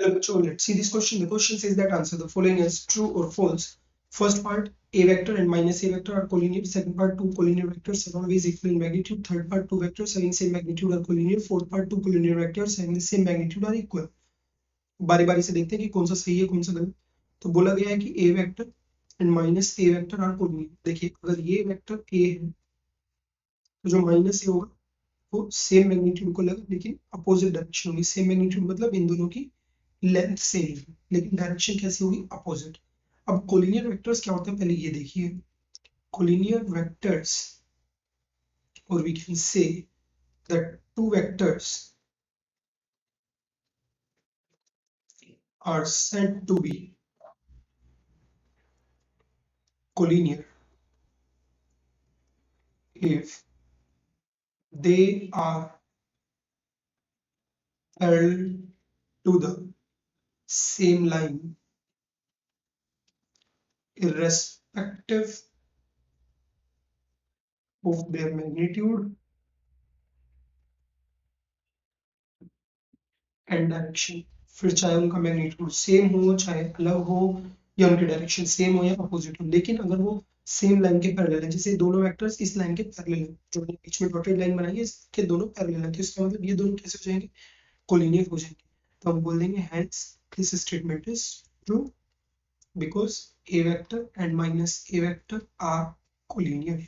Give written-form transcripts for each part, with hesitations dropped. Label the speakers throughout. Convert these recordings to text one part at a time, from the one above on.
Speaker 1: Hello, so let's see this question. The question says that answer the following as true or false. First part, a vector and minus a vector are collinear. Second part, two collinear vectors are always equal in magnitude. Third part, two vectors having same magnitude are collinear. Fourth part, two collinear vectors having the same magnitude are equal. बारी बारी से देखते हैं कि कौन सा सही है कौन सा गलत. तो बोला गया है कि a vector and minus a vector are collinear. देखिए अगर ये वेक्टर a है तो जो माइनस a होगा वो सेम मैग्नीट्यूड को लगा लेकिन अपोजिट डायरेक्शन होगी. सेम मैग्नीट्यूड मतलब इन दोनों की लेंथ सेम है लेकिन डायरेक्शन कैसी होगी अपोजिट. अब कोलिनियर वेक्टर्स क्या होते हैं पहले ये देखिए. कोलिनियर वेक्टर्स और we can say that two vectors are said to be collinear if they are parallel to the same line irrespective of their magnitude and direction. फिर चाहे उनका मैग्नीट्यूड सेम हो चाहे अलग हो या उनकी डायरेक्शन सेम हो या अपोजिट हो, लेकिन अगर वो सेम लाइन के पैरेलल है. जैसे दोनों वेक्टर्स इस लाइन के पैरेलल है, जो बीच में डॉटेड लाइन बनाई है इसके दोनों पैरेलल है, तो इसका मतलब ये दोनों कैसे हो जाएंगे कोलिनियर हो जाएंगे. तो हम बोल देंगे hence this statement is true because A vector and minus A vector are collinear.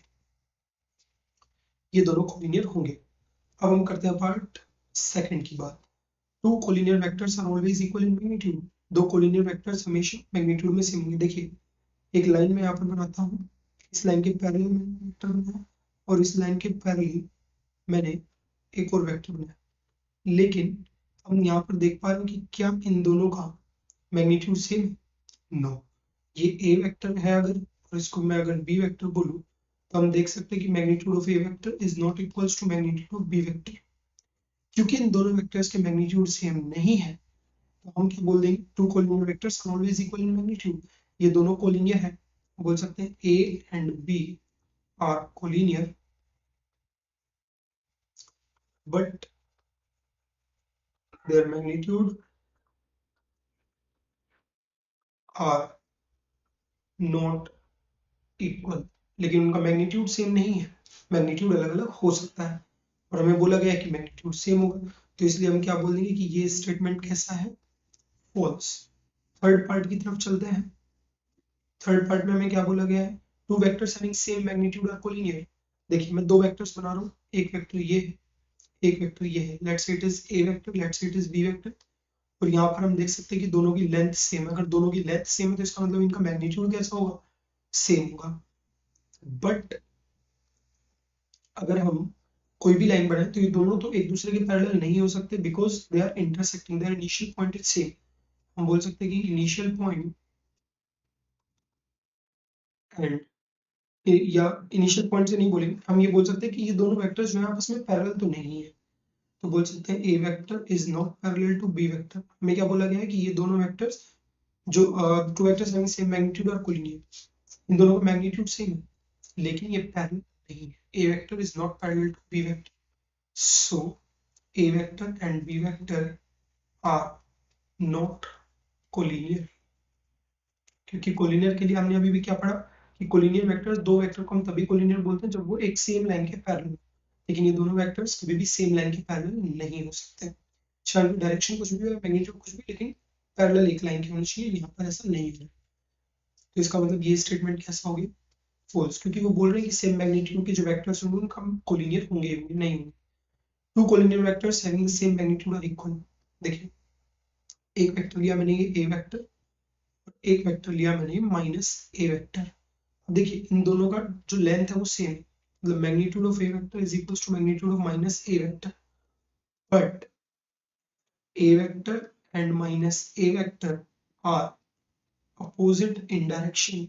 Speaker 1: ये दोनों कोलिनियर होंगे. अब हम करते हैं पार्ट सेकंड की बात. Two collinear vectors are always equal in magnitude. दो कोलिनियर वेक्टर्स हमेशा मैग्नीट्यूड में सेम होंगे. देखिए एक लाइन में यहाँ पर बनाता हूँ, इस लाइन के पैरेलल मैंने वेक्टर बनाया और इस लाइन के पैरेलल मैंने एक और वेक्टर बनाया. लेकिन हम यहाँ पर देख पा रहे हैं कि क्या इन दोनों का मैग्नीट्यूड सेम है? नो. ये ए वेक्टर है अगर और इसको मैं अगर बी वेक्टर बोलूँ तो हम देख सकते हैं कि magnitude of A vector is not equals to magnitude of B vector. क्योंकि इन दोनों वेक्टर्स के मैग्नीट्यूड सेम नहीं है तो हम क्या बोल देंगे two collinear vectors are always equal in magnitude. ये दोनों कोलिनियर है. बोल सकते हैं A and B are collinear but their magnitude are not equal. लेकिन उनका मैग्नीट्यूड सेम नहीं है. मैग्नीट्यूड अलग अलग हो सकता है और हमें बोला गया है कि मैग्नीट्यूड सेम होगा, तो इसलिए हम क्या बोल देंगे कि ये स्टेटमेंट कैसा है फॉल्स. थर्ड पार्ट की तरफ चलते हैं. थर्ड पार्ट में हमें क्या बोला गया है two vectors having same magnitude are collinear. देखिए मैं दो वेक्टर्स बना रहा हूँ, एक वेक्टर ये है एक वेक्टर ये है. Let's say it is A vector let's say it is B vector. और यहाँ पर हम देख सकते हैं कि दोनों की लेंथ सेम है. अगर दोनों की लेंथ सेम है तो इसका मतलब इनका मैग्नीट्यूड कैसा होगा सेम होगा. बट अगर हम कोई भी लाइन बनाए तो ये दोनों तो एक दूसरे के पैरेलल नहीं हो सकते because they are intersecting. Their initial point is same. हम बोल सकते हैं कि इनिशियल पॉइंट एंड या इनिशियल पॉइंट से नहीं बोलेंगे, हम ये बोल सकते हैं कि ये दोनों वेक्टर्स जो है आपस में पैरेलल तो नहीं है. तो बोल सकते हैं A vector is not parallel to B vector. हमें क्या बोला गया है कि ये दोनों वेक्टर्स जो to vectors having same magnitude और कोलिनियर, इन दोनों का मैग्नीट्यूड सेम है लेकिन ये पैरेलल नहीं है. A vector is not parallel to B vector. So A vector and B vector are not collinear. क्योंकि कोलिनियर के लिए हमने अभी भी क्या पढ़ा कि कोलिनियर वेक्टर्स दो वेक्टर को हम तभी कोलिनियर बोलते हैं जब वो एक सेम लाइन के पैरेलल. लेकिन ये दोनों वेक्टर्स कभी भी सेम लाइन के पैरेलल नहीं हो सकते. चाहे डायरेक्शन कुछ भी हो मैग्नीट्यूड कुछ भी लेकिन पैरेलल एक लाइन के होनी चाहिए. यहाँ पर ऐसा नहीं है. तो इसका मतलब ये स्टेटमेंट कैसा होगी फॉल्स. क्योंकि वो बोल रहे हैं कि सेम मैग्नीट्यूड के जो वेक्टर्स होंगे उनका कोलिनियर होंगे नहीं होंगे. Two collinear vectors having the same magnitude are equal. देखिए एक वेक्टर लिया मैंने ये ए वेक्टर, एक वेक्टर लिया मैंने माइनस ए वेक्टर. देखिए इन दोनों का जो लेंथ है वो सेम है. मतलब magnitude of A vector is equals to magnitude of minus A vector. But A vector and minus A vector are opposite in direction.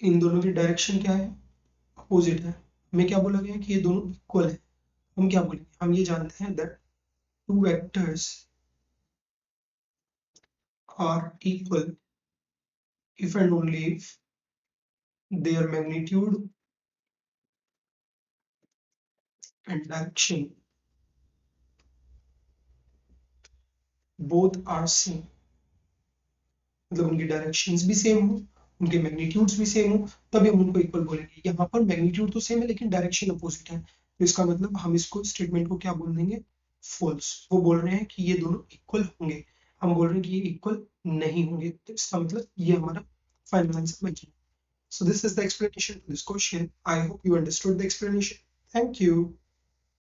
Speaker 1: इन दोनों की डायरेक्शन क्या है अपोजिट है. हमें क्या बोला गया कि ये दोनों इक्वल है. हम क्या बोलेंगे हम ये जानते हैं that two vectors are equal if and only if their magnitude and direction both are same, मतलब उनकी डायरेक्शंस भी सेम हो, उनके मैग्नीट्यूड्स भी सेम हो, तभी हम उनको इक्वल बोलेंगे। यहाँ पर मैग्नीट्यूड तो सेम है लेकिन डायरेक्शन अपोजिट है, तो इसका मतलब हम इसको स्टेटमेंट को क्या बोल देंगे, फॉल्स। वो बोल रहे हैं कि ये दोनों इक्वल होंगे, हम बोल रहे हैं कि ये इक्वल नहीं होंगे, तो इसका मतलब ये हमारा फाइनल आंसर बन जाएगा। So this is the explanation to this question. I hope you understood the explanation. Thank you.